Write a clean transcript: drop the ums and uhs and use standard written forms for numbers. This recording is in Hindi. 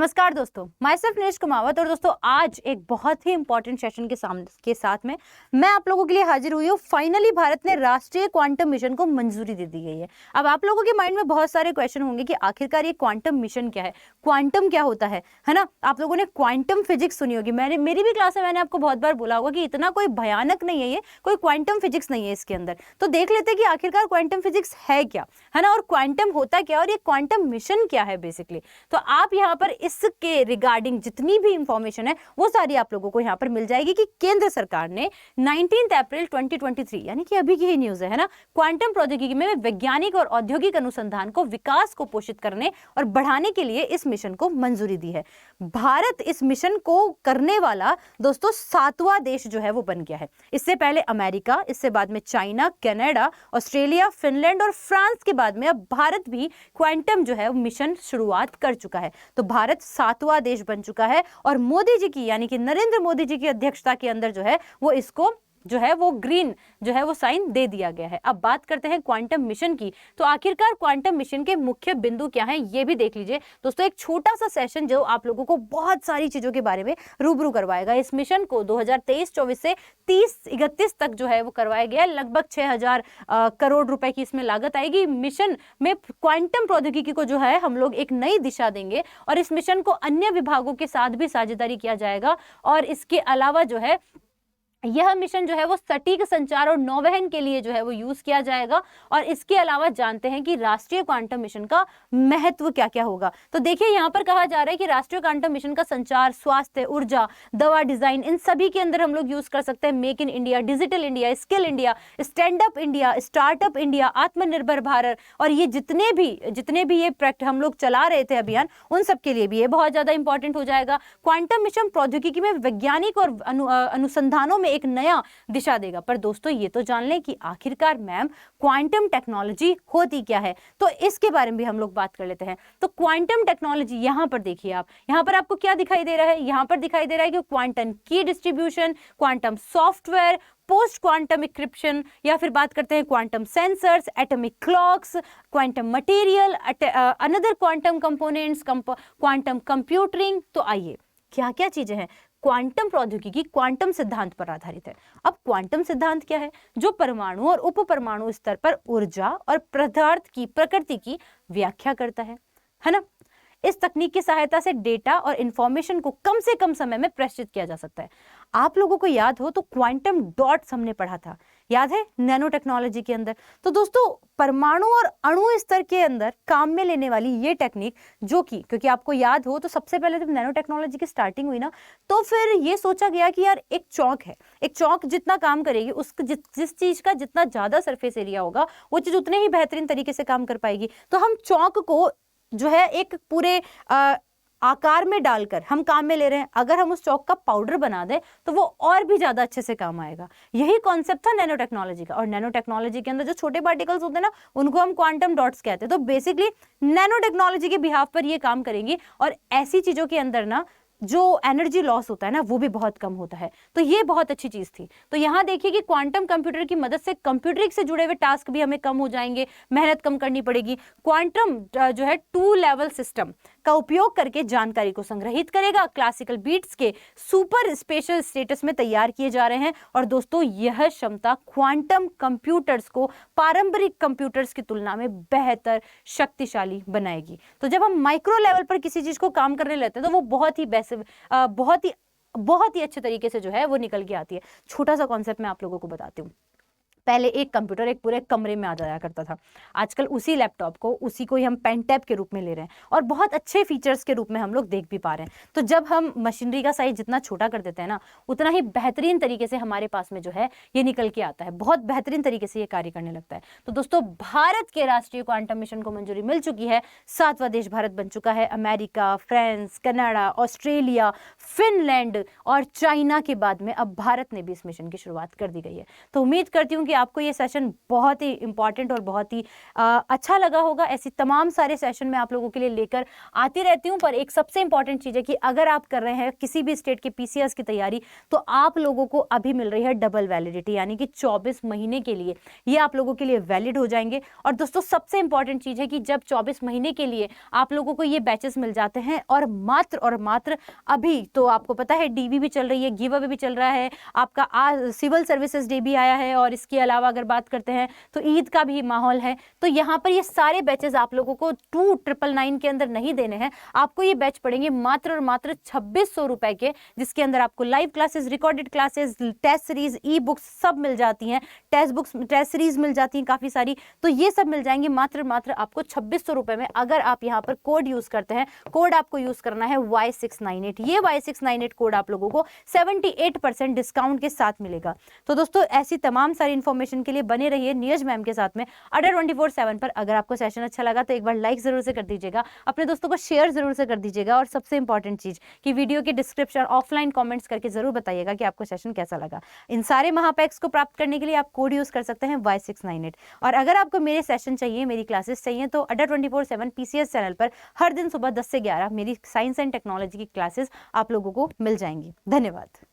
नमस्कार दोस्तों, माय सेल्फ नीरज कुमावत। और दोस्तों आज एक बहुत ही इंपॉर्टेंट सेशन के साथ में मैं आप लोगों के लिए हाजिर हुई हूँ। फाइनली भारत ने राष्ट्रीय क्वांटम मिशन को मंजूरी दे दी गई है। अब आप लोगों के माइंड में बहुत सारे क्वेश्चन होंगे कि आखिरकार ये क्वांटम मिशन क्या है, क्वांटम क्या होता है ना। आप लोगों ने क्वांटम फिजिक्स सुनी होगी, मेरी भी क्लास में मैंने आपको बहुत बार बोला होगा कि इतना कोई भयानक नहीं है, ये कोई क्वांटम फिजिक्स नहीं है इसके अंदर। तो देख लेते हैं कि आखिरकार क्वांटम फिजिक्स है क्या, है ना, और क्वांटम होता क्या और ये क्वांटम मिशन क्या है बेसिकली। तो आप यहाँ पर इसके रिगार्डिंग जितनी भी इंफॉर्मेशन है वो सारी आप लोगों को यहाँ पर मिल जाएगी कि केंद्र सरकार ने 19 अप्रैल 2023 यानी कि अभी की ही न्यूज है ना, क्वांटम प्रौद्योगिकी में वैज्ञानिक और औद्योगिक अनुसंधान को विकास को पोषित करने और बढ़ाने के लिए इस मिशन को मंजूरी दी है। भारत इस मिशन को करने वाला दोस्तों 7वां देश जो है वो बन गया है। इससे पहले अमेरिका, इससे बाद में चाइना, कनाडा, ऑस्ट्रेलिया, फिनलैंड और फ्रांस के बाद में अब भारत भी क्वांटम जो है मिशन शुरुआत कर चुका है। तो भारत 7वां देश बन चुका है और मोदी जी की यानी कि नरेंद्र मोदी जी की अध्यक्षता के अंदर जो है वो इसको जो है वो ग्रीन जो है वो साइन दे दिया गया है। अब बात करते हैं क्वांटम मिशन की। तो आखिरकार क्वांटम मिशन के मुख्य बिंदु क्या हैं ये भी देख लीजिए दोस्तों। एक छोटा सा सेशन जो आप लोगों को बहुत सारी चीजों के बारे में रूबरू करवाएगा। इस मिशन को 2023-24 से 30-31 तक जो है वो करवाया गया है। लगभग 6000 करोड़ रुपए की इसमें लागत आएगी। मिशन में क्वांटम प्रौद्योगिकी को जो है हम लोग एक नई दिशा देंगे और इस मिशन को अन्य विभागों के साथ भी साझेदारी किया जाएगा। और इसके अलावा जो है यह मिशन जो है वो सटीक संचार और नौवहन के लिए जो है वो यूज किया जाएगा। और इसके अलावा जानते हैं कि राष्ट्रीय क्वांटम मिशन का महत्व क्या क्या होगा। तो देखिए यहाँ पर कहा जा रहा है कि राष्ट्रीय क्वांटम मिशन का संचार, स्वास्थ्य, ऊर्जा, दवा डिजाइन, इन सभी के अंदर हम लोग यूज कर सकते हैं। Make in India, digital India, skill India, stand up India, startup India, आत्मनिर्भर भारत और ये जितने भी ये प्रोजेक्ट हम लोग चला रहे थे अभियान, उन सब के लिए भी ये बहुत ज्यादा इंपॉर्टेंट हो जाएगा। क्वांटम मिशन प्रौद्योगिकी में वैज्ञानिक और अनुसंधानों में एक नया दिशा देगा। पर दोस्तों ये तो जान लें कि आखिरकार मैम क्वांटम टेक्नोलॉजी होती क्या है, तो इसके बारे में भी हम लोग बात कर लेते हैं। तो क्वांटम टेक्नोलॉजी यहां पर देखिए आप, यहां पर आपको क्या दिखाई दे रहा है, यहां पर दिखाई दे रहा है कि quantum key distribution, quantum software, post quantum encryption, या फिर बात करते हैं quantum sensors, atomic clocks, quantum material, another quantum components, quantum computing. तो आइए क्या क्या चीजें हैं। क्वांटम प्रौद्योगिकी क्वांटम सिद्धांत पर आधारित है। अब क्वांटम सिद्धांत क्या है? जो परमाणु और उपपरमाणु स्तर पर ऊर्जा और पदार्थ की प्रकृति की व्याख्या करता है ना। इस तकनीक की सहायता से डेटा और इंफॉर्मेशन को कम से कम समय में प्रेषित किया जा सकता है। आप लोगों को याद हो तो क्वांटम डॉट्स हमने पढ़ा था, याद है, नैनो टेक्नोलॉजी के अंदर। तो दोस्तों परमाणु और अणु स्तर के अंदर काम में लेने वाली ये टेक्निक, जो कि क्योंकि आपको याद हो तो सबसे पहले जब नैनो टेक्नोलॉजी की स्टार्टिंग हुई ना, तो फिर ये सोचा गया कि यार एक चौक है, एक चौक जितना काम करेगी उस जिस चीज का जितना ज्यादा सरफेस एरिया होगा वो चीज उतने ही बेहतरीन तरीके से काम कर पाएगी। तो हम चौक को जो है एक पूरे आकार में डालकर हम काम में ले रहे हैं। अगर हम उस चौक का पाउडर बना दें तो वो और भी ज्यादा अच्छे से काम आएगा। यही कॉन्सेप्ट था नैनो टेक्नोलॉजी का। और नैनो टेक्नोलॉजी के अंदर जो छोटे पार्टिकल्स होते हैं ना, उनको हम क्वांटम डॉट्स कहते हैं। तो बेसिकली नैनो टेक्नोलॉजी के बिहाफ पर ये काम करेंगी और ऐसी चीजों के अंदर ना जो एनर्जी लॉस होता है ना वो भी बहुत कम होता है। तो ये बहुत अच्छी चीज थी। तो यहाँ देखिए कि क्वांटम कंप्यूटर की मदद से कंप्यूटरिंग से जुड़े हुए टास्क भी हमें कम हो जाएंगे, मेहनत कम करनी पड़ेगी। क्वांटम जो है 2 लेवल सिस्टम का उपयोग करके जानकारी को संग्रहित करेगा, क्लासिकल बीट्स के सुपर स्पेशल स्टेटस में तैयार किए जा रहे हैं। और दोस्तों यह क्षमता क्वांटम कंप्यूटर्स को पारंपरिक कंप्यूटर्स की तुलना में बेहतर शक्तिशाली बनाएगी। तो जब हम माइक्रो लेवल पर किसी चीज को काम करने लेते हैं तो वो बहुत ही अच्छे तरीके से जो है वो निकल के आती है। छोटा सा कॉन्सेप्ट मैं आप लोगों को बताती हूँ। पहले एक कंप्यूटर एक पूरे कमरे में आ जाया करता था। आजकल उसी लैपटॉप को, उसी को ही हम पेन टैब के रूप में ले रहे हैं और बहुत अच्छे फीचर्स के रूप में हम लोग देख भी पा रहे हैं। तो जब हम मशीनरी का साइज जितना छोटा कर देते हैं ना, उतना ही बेहतरीन तरीके से हमारे पास में जो है ये निकल के आता है, बहुत बेहतरीन तरीके से ये कार्य करने लगता है। तो दोस्तों भारत के राष्ट्रीय क्वांटम मिशन को मंजूरी मिल चुकी है। 7वां देश भारत बन चुका है। America, France, Canada, Australia, Finland और चाइना के बाद में अब भारत ने भी इस मिशन की शुरुआत कर दी गई है। तो उम्मीद करती हूँ कि आपको ये सेशन बहुत ही इंपॉर्टेंट और बहुत ही अच्छा लगा होगा। ऐसी तमाम सारे सेशन मैं आप लोगों के लिए लेकर आती रहती हूँ, पर एक सबसे इंपॉर्टेंट चीज़ है कि अगर आप कर रहे हैं किसी भी स्टेट के पीसीएस की तैयारी, तो आप लोगों को अभी मिल रही है डबल वैलिडिटी, यानी कि 24 महीने के लिए ये आप लोगों के लिए वैलिड हो जाएंगे। और दोस्तों सबसे इंपॉर्टेंट चीज़ है कि जब 24 महीने के लिए आप लोगों को ये बैचेस मिल जाते हैं, और मात्र अभी तो आपको पता है डीवी भी चल रही है, गिव अवे भी चल रहा है, आपका आज सिविल सर्विसेज डे भी आया है, और इसके अलावा अगर बात करते हैं तो ईद का भी माहौल है। तो यहाँ पर ये सारे बैचेस आप लोगों को 2999 के अंदर नहीं देने हैं, आपको ये बैच पड़ेंगे मात्र और मात्र 2600 रुपए के, जिसके अंदर आपको live classes, recorded classes, test series, e books सब मिल जाती हैं, टेस्ट सीरीज मिल जाती हैं काफी सारी। तो ये सब मिल जाएंगे मात्र आपको 2600 रुपए में, अगर आप यहाँ पर कोड यूज करते हैं। कोड आपको यूज करना है Y698। ये Y698 कोड आप लोगों को 78% डिस्काउंट के साथ मिलेगा। तो दोस्तों ऐसी तमाम सारी इंफॉर्मेशन के लिए बने रहिए नीरज मैम के साथ में अड्डा 24/7 पर। अगर आपको सेशन अच्छा लगा तो एक बार लाइक जरूर से कर दीजिएगा, अपने दोस्तों को शेयर जरूर से कर दीजिएगा, और सबसे इंपॉर्टेंट चीज कि वीडियो के डिस्क्रिप्शन ऑफलाइन कमेंट्स करके जरूर बताइएगा कि आपको सेशन कैसा लगा। इन सारे महापैक्स को प्राप्त करने के लिए आप कोड यूज कर सकते हैं Y698। और अगर आपको मेरे सेशन चाहिए, मेरी क्लासेस चाहिए, तो अड्डा 24/7 पीसीएस चैनल पर हर दिन सुबह 10 से 11 मेरी साइंस एंड टेक्नोलॉजी की क्लासेस आप लोगों को मिल जाएंगी। धन्यवाद।